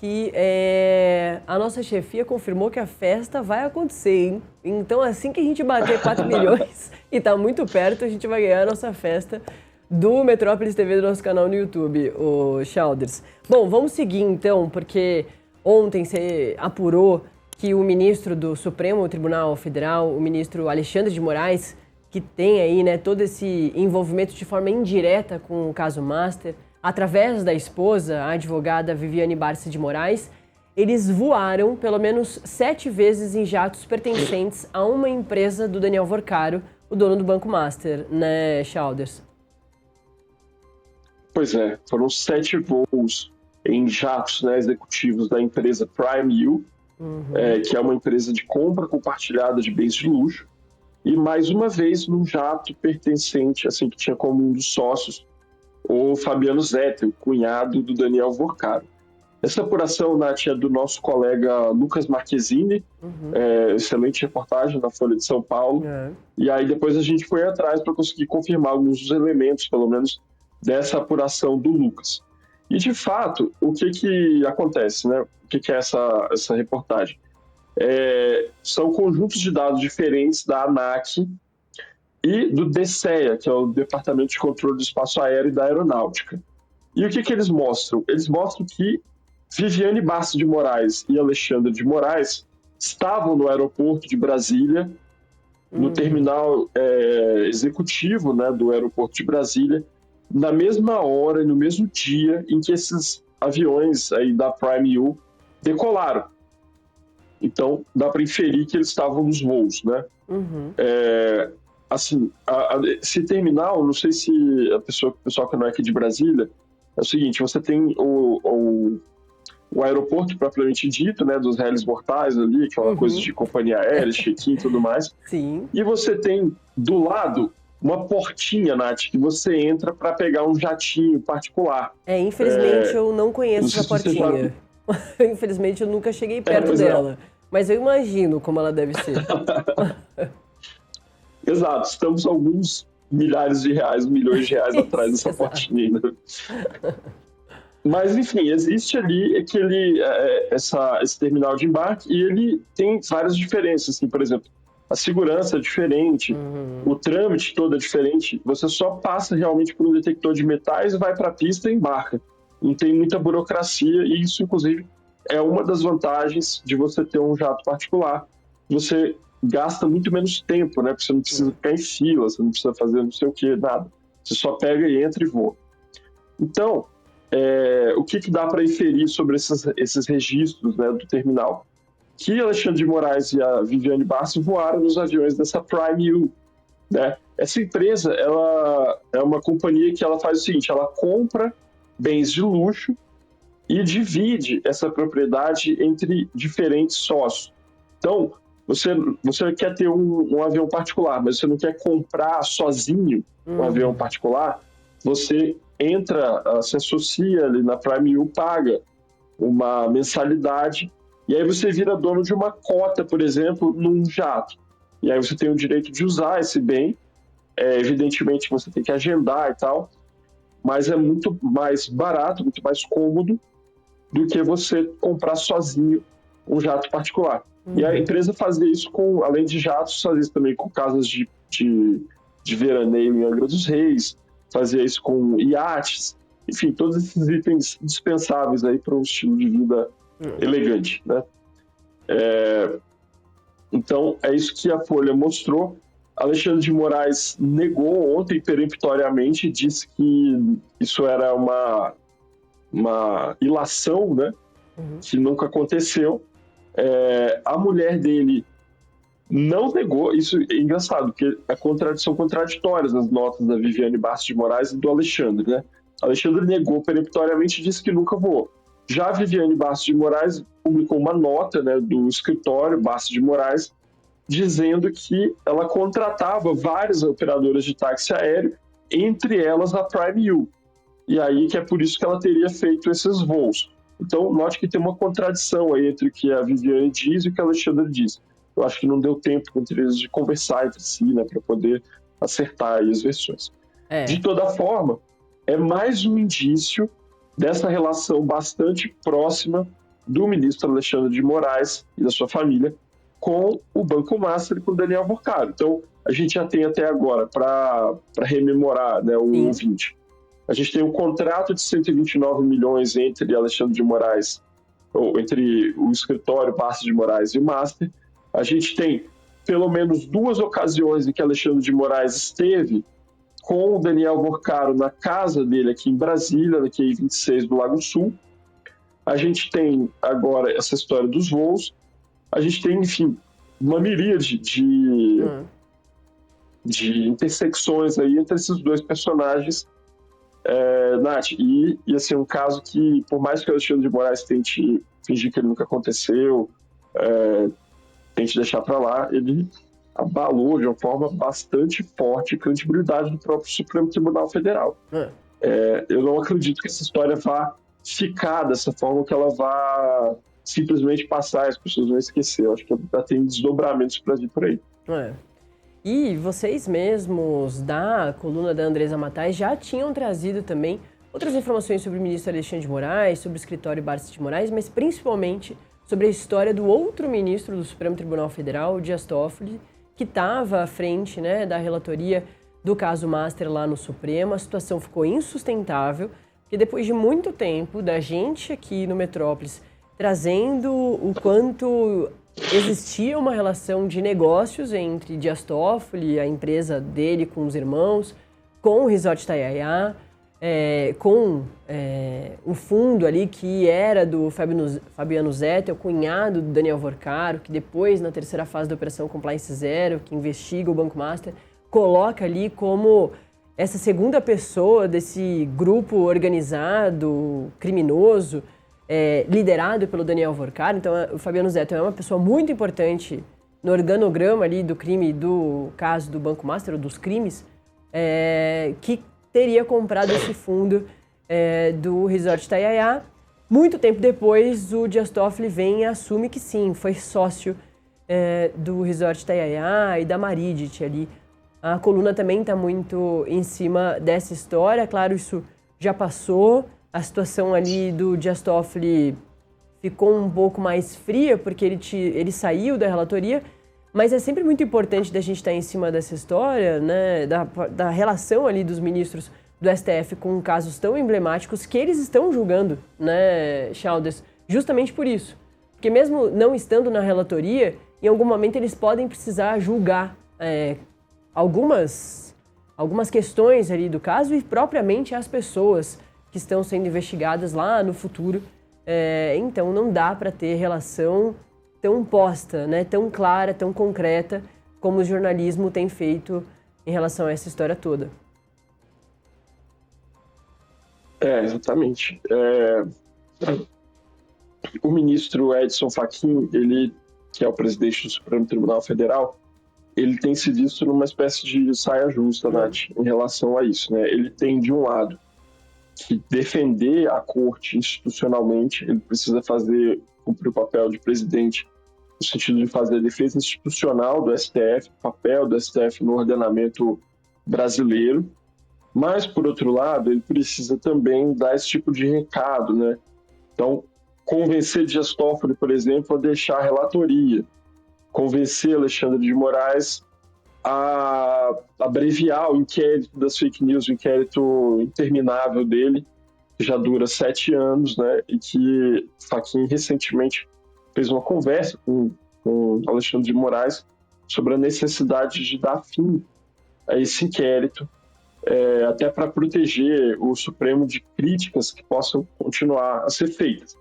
que a nossa chefia confirmou que a festa vai acontecer, hein? Então, assim que a gente bater 4 milhões, e tá muito perto, a gente vai ganhar a nossa festa do Metrópolis TV do nosso canal no YouTube, o Chalders. Bom, vamos seguir então, porque ontem você apurou que o ministro do Supremo Tribunal Federal, o ministro Alexandre de Moraes, que tem aí, né, todo esse envolvimento de forma indireta com o caso Master, através da esposa, a advogada Viviane Barça de Moraes, eles voaram pelo menos 7 vezes em jatos pertencentes a uma empresa do Daniel Vorcaro, o dono do Banco Master, né, Chalders? Pois é, foram 7 voos em jatos, né, executivos da empresa Prime que é uma empresa de compra compartilhada de bens de luxo, e mais uma vez num jato pertencente, assim, que tinha como um dos sócios o Fabiano Zetter, o cunhado do Daniel Vorcaro. Essa apuração, Nath, é do nosso colega Lucas Marquezini, excelente reportagem na Folha de São Paulo, e aí depois a gente foi atrás para conseguir confirmar alguns dos elementos, pelo menos, dessa apuração do Lucas. E, de fato, o que acontece, né? O que é essa reportagem? São conjuntos de dados diferentes da ANAC e do DCEA, que é o Departamento de Controle do Espaço Aéreo e da Aeronáutica. E o que eles mostram? Eles mostram que Viviane Barça de Moraes e Alexandre de Moraes estavam no aeroporto de Brasília, no terminal executivo, né, do aeroporto de Brasília, na mesma hora e no mesmo dia em que esses aviões aí da Prime U decolaram. Então, dá para inferir que eles estavam nos voos, né? Assim, esse terminal, não sei se o pessoal que não é aqui de Brasília, é o seguinte: você tem o aeroporto propriamente dito, né, dos réis mortais ali, aquela coisa de companhia aérea, check-in e tudo mais. Sim. E você tem do lado uma portinha, Nath, que você entra para pegar um jatinho particular. Infelizmente eu não conheço essa portinha. Infelizmente eu nunca cheguei perto dela. Mas eu imagino como ela deve ser. Exato, estamos alguns milhares de reais, milhões de reais atrás dessa portinha ainda. Mas, enfim, existe ali esse terminal de embarque e ele tem várias diferenças. Assim, por exemplo, a segurança é diferente, o trâmite todo é diferente. Você só passa realmente por um detector de metais, vai para a pista e embarca. Não tem muita burocracia e isso, inclusive, é uma das vantagens de você ter um jato particular. Você gasta muito menos tempo, né? Porque você não precisa ficar em fila, você não precisa fazer não sei o que, nada. Você só pega e entra e voa. Então, o que dá para inferir sobre esses registros, né, do terminal? Que Alexandre de Moraes e a Viviane Barça voaram nos aviões dessa Prime U, né? Essa empresa, ela é uma companhia que ela faz o seguinte: ela compra bens de luxo e divide essa propriedade entre diferentes sócios. Então, você quer ter um avião particular, mas você não quer comprar sozinho um avião particular, você se associa ali na Prime U, paga uma mensalidade, e aí você vira dono de uma cota, por exemplo, num jato. E aí você tem o direito de usar esse bem, evidentemente você tem que agendar e tal, mas é muito mais barato, muito mais cômodo do que você comprar sozinho um jato particular. E a empresa fazia isso além de jatos, fazia isso também com casas de veraneio em Angra dos Reis, fazia isso com iates, enfim, todos esses itens dispensáveis aí para um estilo de vida elegante, né? Então, é isso que a Folha mostrou. Alexandre de Moraes negou ontem peremptoriamente, disse que isso era uma ilação, né? Que nunca aconteceu. A mulher dele não negou. Isso é engraçado, porque são contraditórias as notas da Viviane Barça de Moraes e do Alexandre, né? Alexandre negou peremptoriamente e disse que nunca voou. Já a Viviane Barça de Moraes publicou uma nota, né, do escritório Barça de Moraes, dizendo que ela contratava várias operadoras de táxi aéreo, entre elas a Prime U. E aí que é por isso que ela teria feito esses voos. Então, note que tem uma contradição aí entre o que a Viviane diz e o que a Alexandre diz. Eu acho que não deu tempo entre eles de conversar entre si, né, para poder acertar aí as versões. De toda forma, é mais um indício dessa relação bastante próxima do ministro Alexandre de Moraes e da sua família com o Banco Master e com o Daniel Vorcaro. Então, a gente já tem até agora, para rememorar, né, o ouvinte, a gente tem um contrato de 129 milhões entre Alexandre de Moraes, ou entre o escritório Bastos de Moraes e o Master. A gente tem pelo menos 2 ocasiões em que Alexandre de Moraes esteve com o Daniel Vorcaro na casa dele aqui em Brasília, na QI 26 do Lago Sul. A gente tem agora essa história dos voos. A gente tem, enfim, uma miríade de intersecções aí entre esses 2 personagens, Nath. E assim, um caso que, por mais que o Alexandre de Moraes tente fingir que ele nunca aconteceu, tente deixar para lá, ele abalou de uma forma bastante forte a credibilidade do próprio Supremo Tribunal Federal. Eu não acredito que essa história vá ficar dessa forma, que ela vá simplesmente passar, as pessoas vão esquecer. Eu acho que ainda tem desdobramentos para vir por aí. E vocês mesmos da coluna da Andresa Matais já tinham trazido também outras informações sobre o ministro Alexandre de Moraes, sobre o escritório Bastos de Moraes, mas principalmente sobre a história do outro ministro do Supremo Tribunal Federal, o Dias Toffoli, que estava à frente, né, da relatoria do caso Master lá no Supremo. A situação ficou insustentável, porque depois de muito tempo da gente aqui no Metrópolis trazendo o quanto existia uma relação de negócios entre Dias Toffoli, a empresa dele com os irmãos, com o Resort Itaiaia, com o fundo ali que era do Fabiano Zettel, o cunhado do Daniel Vorcaro, que depois, na terceira fase da Operação Compliance Zero, que investiga o Banco Master, coloca ali como essa segunda pessoa desse grupo organizado, criminoso, liderado pelo Daniel Vorcaro. Então, o Fabiano Zettel é uma pessoa muito importante no organograma ali do crime, do caso do Banco Master, ou dos crimes, que teria comprado esse fundo do Resort Itaiaia. Muito tempo depois, o Dias Toffoli vem e assume que sim, foi sócio do Resort Itaiaia e da Maridit ali. A coluna também está muito em cima dessa história. Claro, isso já passou. A situação ali do Dias Toffoli ficou um pouco mais fria, porque ele saiu da relatoria, mas é sempre muito importante da gente estar em cima dessa história, né, da relação ali dos ministros do STF com casos tão emblemáticos que eles estão julgando, né, Chalders, justamente por isso. Porque mesmo não estando na relatoria, em algum momento eles podem precisar julgar algumas questões ali do caso e propriamente as pessoas que estão sendo investigadas lá no futuro. Então não dá para ter relação tão posta, né, tão clara, tão concreta como o jornalismo tem feito em relação a essa história toda. Exatamente. O ministro Edson Fachin, ele, que é o presidente do Supremo Tribunal Federal, ele tem se visto numa espécie de saia justa, Nath, em relação a isso, né? Ele tem, de um lado, que defender a corte institucionalmente, ele precisa cumprir o papel de presidente, no sentido de fazer a defesa institucional do STF, o papel do STF no ordenamento brasileiro, mas, por outro lado, ele precisa também dar esse tipo de recado, né? Então, convencer Dias Toffoli, por exemplo, a deixar a relatoria, convencer Alexandre de Moraes a abreviar o inquérito das fake news, o inquérito interminável dele, que já dura 7 anos, né? E que Fachin recentemente fez uma conversa com Alexandre de Moraes sobre a necessidade de dar fim a esse inquérito, até para proteger o Supremo de críticas que possam continuar a ser feitas.